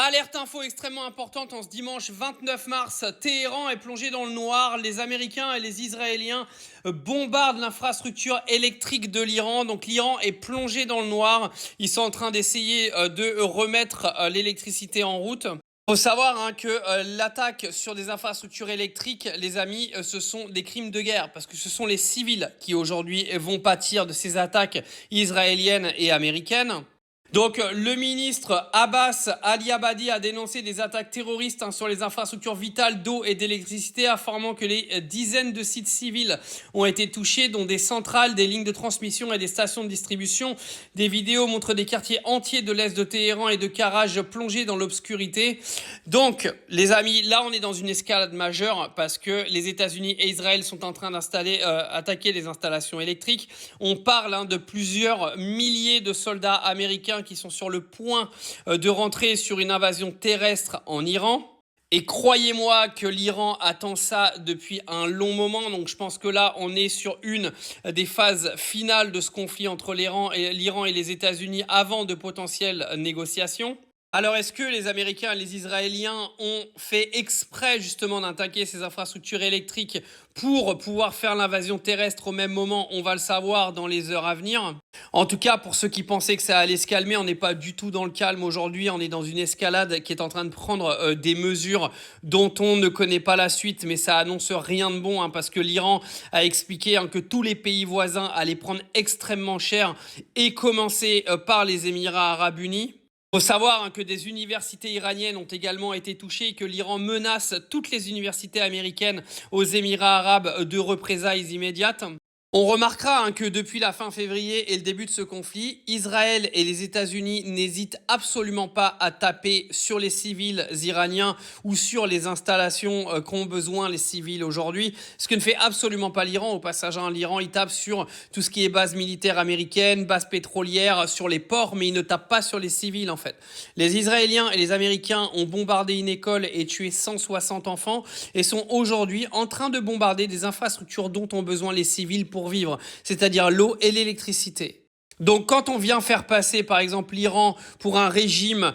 Alerte info extrêmement importante en ce dimanche 29 mars. Téhéran est plongé dans le noir. Les Américains et les Israéliens bombardent l'infrastructure électrique de l'Iran. Donc l'Iran est plongé dans le noir. Ils sont en train d'essayer de remettre l'électricité en route. Il faut savoir que l'attaque sur des infrastructures électriques, les amis, ce sont des crimes de guerre parce que ce sont les civils qui aujourd'hui vont pâtir de ces attaques israéliennes et américaines. Donc, le ministre Abbas Ali Abadi a dénoncé des attaques terroristes sur les infrastructures vitales d'eau et d'électricité, affirmant que les dizaines de sites civils ont été touchés, dont des centrales, des lignes de transmission et des stations de distribution. Des vidéos montrent des quartiers entiers de l'est de Téhéran et de Karaj plongés dans l'obscurité. Donc, les amis, là, on est dans une escalade majeure parce que les États-Unis et Israël sont en train d'attaquer les installations électriques. On parle de plusieurs milliers de soldats américains qui sont sur le point de rentrer sur une invasion terrestre en Iran. Et croyez-moi que l'Iran attend ça depuis un long moment. Donc je pense que là, on est sur une des phases finales de ce conflit entre l'Iran et les États-Unis avant de potentielles négociations. Alors, est-ce que les Américains et les Israéliens ont fait exprès justement d'attaquer ces infrastructures électriques pour pouvoir faire l'invasion terrestre au même moment? On va le savoir dans les heures à venir. En tout cas, pour ceux qui pensaient que ça allait se calmer, on n'est pas du tout dans le calme aujourd'hui. On est dans une escalade qui est en train de prendre des mesures dont on ne connaît pas la suite, mais ça annonce rien de bon parce que l'Iran a expliqué que tous les pays voisins allaient prendre extrêmement cher et commencer par les Émirats arabes unis. Il faut savoir que des universités iraniennes ont également été touchées et que l'Iran menace toutes les universités américaines aux Émirats arabes de représailles immédiates. On remarquera que depuis la fin février et le début de ce conflit, Israël et les États-Unis n'hésitent absolument pas à taper sur les civils iraniens ou sur les installations qu'ont besoin les civils aujourd'hui. Ce que ne fait absolument pas l'Iran. Au passage, l'Iran, il tape sur tout ce qui est base militaire américaine, base pétrolière, sur les ports, mais il ne tape pas sur les civils en fait. Les Israéliens et les Américains ont bombardé une école et tué 160 enfants et sont aujourd'hui en train de bombarder des infrastructures dont ont besoin les civils pour vivre, c'est-à-dire l'eau et l'électricité. Donc quand on vient faire passer par exemple l'Iran pour un régime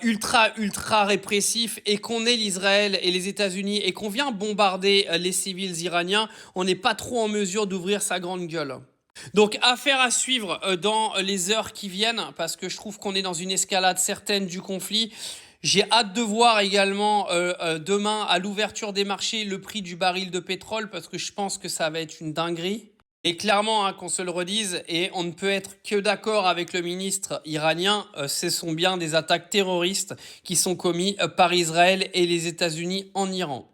ultra répressif et qu'on est l'Israël et les États-Unis et qu'on vient bombarder les civils iraniens, on n'est pas trop en mesure d'ouvrir sa grande gueule. Donc affaire à suivre dans les heures qui viennent parce que je trouve qu'on est dans une escalade certaine du conflit. J'ai hâte de voir également demain à l'ouverture des marchés le prix du baril de pétrole parce que je pense que ça va être une dinguerie. Et clairement, qu'on se le redise, et on ne peut être que d'accord avec le ministre iranien, ce sont bien des attaques terroristes qui sont commises par Israël et les États-Unis en Iran.